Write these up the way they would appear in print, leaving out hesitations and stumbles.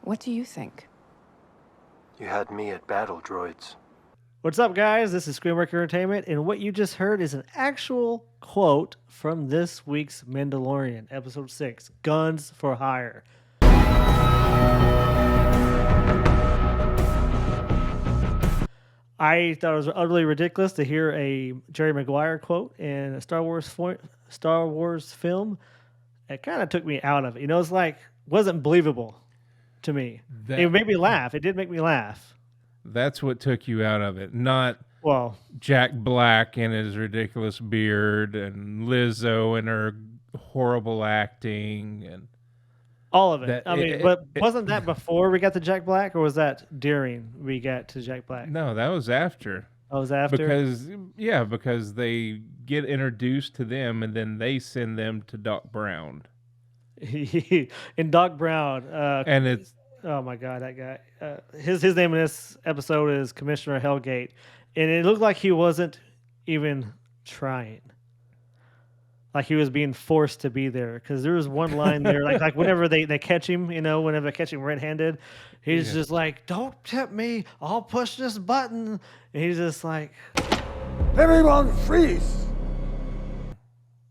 What do you think? You had me at battle droids. What's up, guys? This is Screenwork Entertainment, and what you just heard is an actual quote from this week's Mandalorian, Episode 6, Guns for Hire. I thought it was utterly ridiculous to hear a Jerry Maguire quote in a Star Wars film. It kind of took me out of it. You know, it's like, wasn't believable to me. It made me laugh. It did make me laugh. That's what took you out of it, not Well, Jack Black and his ridiculous beard and Lizzo and her horrible acting and all of it. But wasn't that before we got to Jack Black, or was that during we got to Jack Black? No, that was after. Oh, was after? Because they get introduced to them and then they send them to Doc Brown. And Doc Brown, and it's oh my god, that guy. His name in this episode is Commissioner Hellgate, and it looked like he wasn't even trying. Like he was being forced to be there, because there was one line there, like whenever they catch him, you know, whenever they catch him red-handed, he's just like, "Don't tip me, I'll push this button." And he's just like, "Everyone freeze!"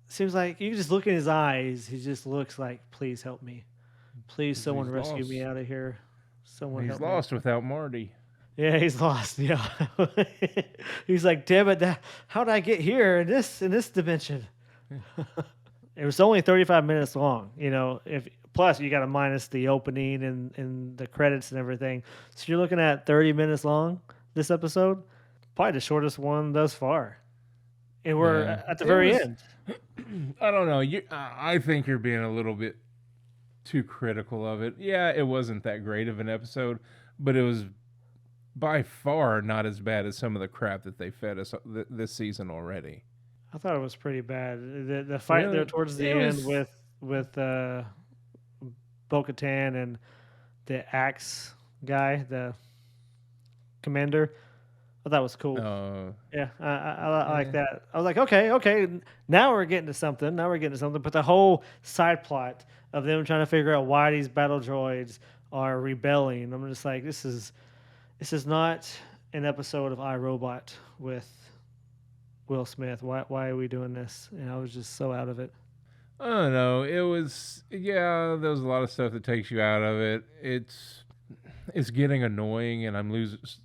Seems like you just look in his eyes, he just looks like, "Please help me, please, someone rescue me out of here, someone." He's lost without Marty. Yeah, he's lost. Yeah, he's like, "Damn it, how did I get here in this dimension?" It was only 35 minutes long, you know. If plus you got to minus the opening and the credits and everything, so you're looking at 30 minutes long. This episode, probably the shortest one thus far, and we're at the very end. I don't know. I think you're being a little bit too critical of it. Yeah, it wasn't that great of an episode, but it was by far not as bad as some of the crap that they fed us this season already. I thought it was pretty bad. The fight there towards the end with Bo-Katan and the axe guy, the commander, I thought was cool. Yeah, I like that. I was like, okay, now we're getting to something. But the whole side plot of them trying to figure out why these battle droids are rebelling, I'm just like, this is not an episode of iRobot with Will Smith. Why are we doing this? And I was just so out of it. I don't know. It was, there was a lot of stuff that takes you out of it. It's getting annoying, and I'm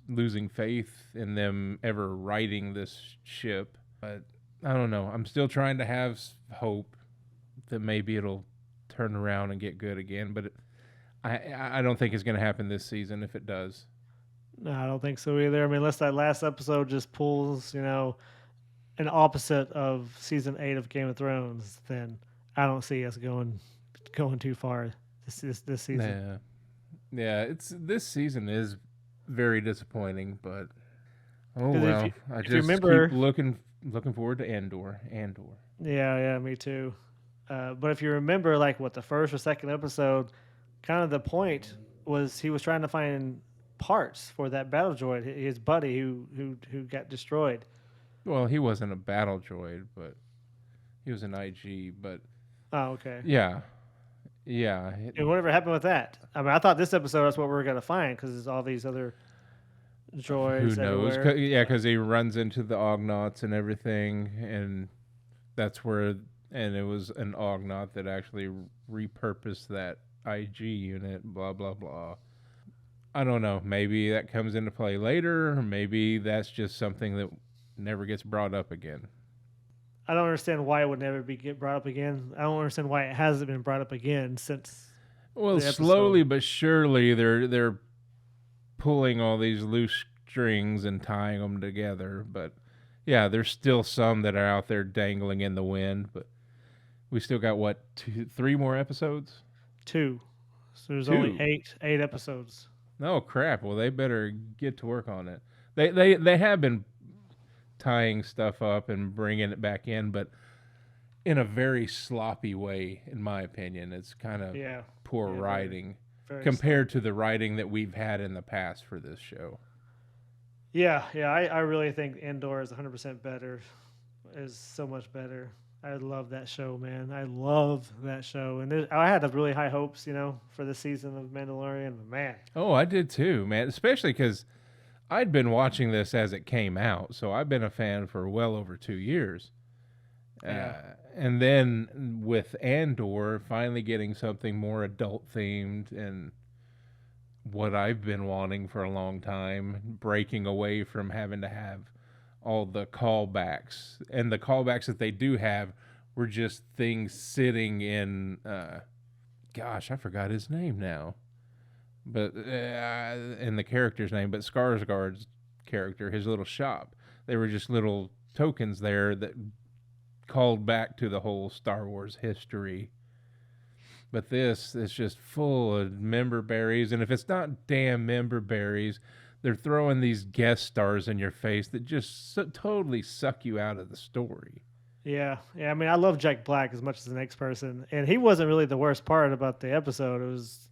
losing faith in them ever righting this ship. But I don't know. I'm still trying to have hope that maybe it'll turn around and get good again. But I don't think it's going to happen this season if it does. No, I don't think so either. I mean, unless that last episode just pulls, you know, an opposite of season 8 of Game of Thrones, then I don't see us going too far this season. Yeah, this season is very disappointing, but oh well. I just keep looking forward to Andor. Yeah, me too. But if you remember, like what the first or second episode, kind of the point was he was trying to find parts for that battle droid, his buddy who got destroyed. Well, he wasn't a battle droid, but he was an IG. But oh, okay. Yeah. And whatever happened with that? I mean, I thought this episode that's what we were gonna find, because there's all these other droids. Who knows? Because he runs into the Ognaughts and everything, and that's where. And it was an Ognaut that actually repurposed that IG unit. Blah blah blah. I don't know. Maybe that comes into play later, or maybe that's just something that never gets brought up again. I don't understand why it would never get brought up again. I don't understand why it hasn't been brought up again since. Well, slowly but surely they're pulling all these loose strings and tying them together. But yeah, there's still some that are out there dangling in the wind. But we still got 3 more episodes? 2. So there's only 8 episodes. Oh crap! Well, they better get to work on it. They have been tying stuff up and bringing it back in, but in a very sloppy way, in my opinion. It's kind of poor writing very compared to the writing that we've had in the past for this show. Yeah, I really think Andor is 100% better. Is so much better. I love that show, man. I love that show, and I had really high hopes, for the season of Mandalorian. But man, Oh, I did too, man. Especially because I'd been watching this as it came out, so I've been a fan for well over 2 years. yeah, And then with Andor finally getting something more adult themed and what I've been wanting for a long time, breaking away from having to have all the callbacks. And the callbacks that they do have were just things sitting in, gosh, I forgot his name now. But, and the character's name, but Skarsgård's character, his little shop. They were just little tokens there that called back to the whole Star Wars history. But this is just full of member berries, and if it's not damn member berries, they're throwing these guest stars in your face that just totally suck you out of the story. yeah, yeah. I mean, I love Jack Black as much as the next person, and he wasn't really the worst part about the episode. It was,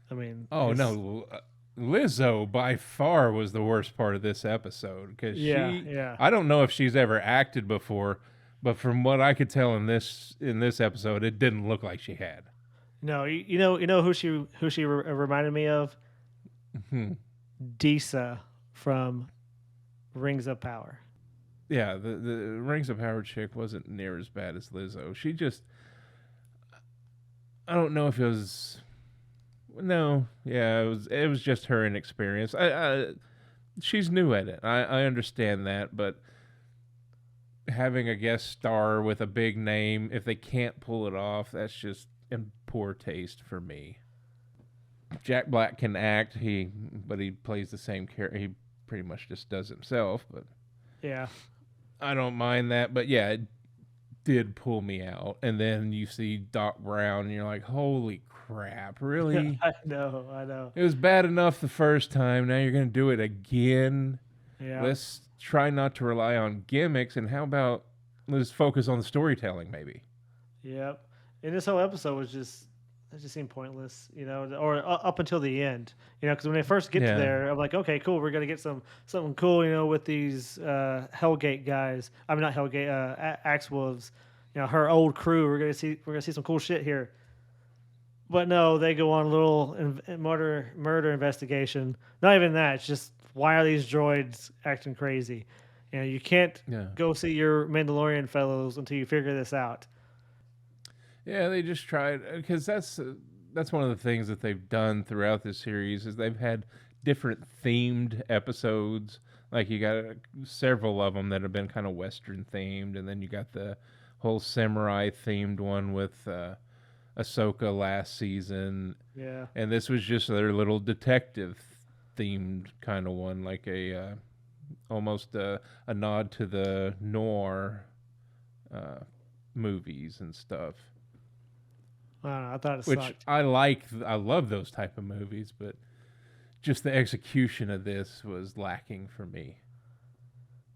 I mean, Oh no, Lizzo by far was the worst part of this episode because yeah. I don't know if she's ever acted before, but from what I could tell in this episode, it didn't look like she had. No, you know who she reminded me of? Hmm. Disa from Rings of Power. Yeah, the Rings of Power chick wasn't near as bad as Lizzo. She just, I don't know if it was, no, yeah, it was just her inexperience. She's new at it. I understand that, but having a guest star with a big name, if they can't pull it off, that's just in poor taste for me. Jack Black can act, but he plays the same character. He pretty much just does himself, but Yeah, I don't mind that. But yeah, it did pull me out. And then you see Doc Brown, and you're like, holy crap, really? I know. It was bad enough the first time. Now you're going to do it again. Yeah, Let's try not to rely on gimmicks. And how about let's focus on the storytelling, maybe? yep. And this whole episode was it just seemed pointless, or up until the end, because when they first get Yeah. to there, I'm like, okay, cool, we're gonna get something cool, with these Hellgate guys. I mean, not Hellgate, Axe Wolves, her old crew. We're gonna see some cool shit here. But no, they go on a little murder investigation. Not even that. It's just, why are these droids acting crazy? You can't Yeah. go see your Mandalorian fellows until you figure this out. Yeah, they just tried because that's one of the things that they've done throughout this series is they've had different themed episodes. Like you got several of them that have been kind of Western themed, and then you got the whole samurai themed one with Ahsoka last season, Yeah. and this was just their little detective themed kind of one, like a almost a nod to the noir movies and stuff. I don't know, I thought it Which sucked. I like. I love those type of movies, but just the execution of this was lacking for me.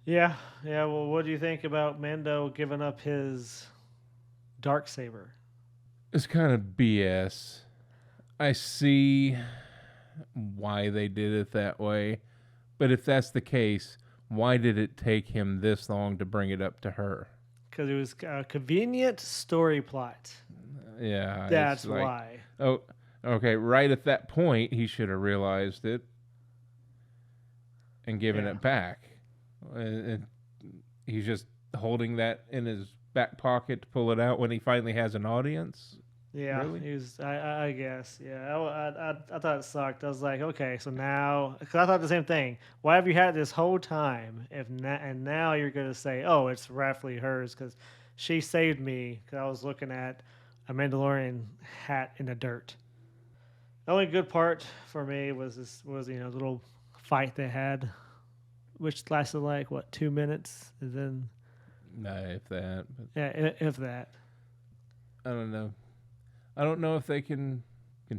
Yeah. Well, what do you think about Mando giving up his dark saber? It's kind of BS. I see why they did it that way, but if that's the case, why did it take him this long to bring it up to her? Because it was a convenient story plot. Yeah, That's it's like, why. oh, okay. Right at that point, he should have realized it and given Yeah. it back. And he's just holding that in his back pocket to pull it out when he finally has an audience. Yeah, Really? he was. I guess. Yeah, I thought it sucked. I was like, okay, so now, because I thought the same thing. Why have you had it this whole time? And now you're gonna say, oh, it's rightfully hers because she saved me. Because I was looking at a Mandalorian hat in the dirt. The only good part for me was the little fight they had, which lasted like 2 minutes, and then Nah, if that. But yeah, if that. I don't know. I don't know if they can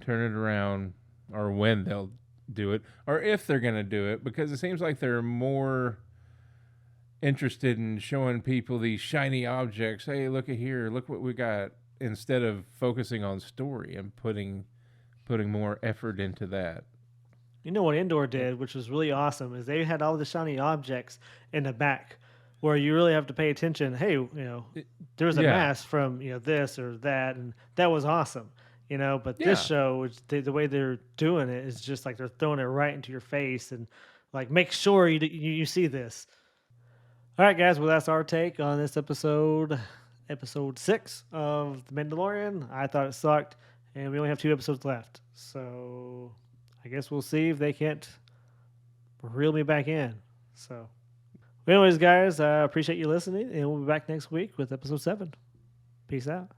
turn it around or when they'll do it or if they're going to do it because it seems like they're more interested in showing people these shiny objects. Hey, look at here. Look what we got instead of focusing on story and putting more effort into that. You know what Indoor did, which was really awesome, is they had all the shiny objects in the back where you really have to pay attention. Hey, there was a Yeah. mask from this or that, and that was awesome. But this Yeah. show, the way they're doing it is just like they're throwing it right into your face and like make sure you see this. All right, guys. Well, that's our take on this episode 6 of The Mandalorian. I thought it sucked, and we only have 2 episodes left. So I guess we'll see if they can't reel me back in. So, anyways, guys, I appreciate you listening, and we'll be back next week with episode 7. Peace out.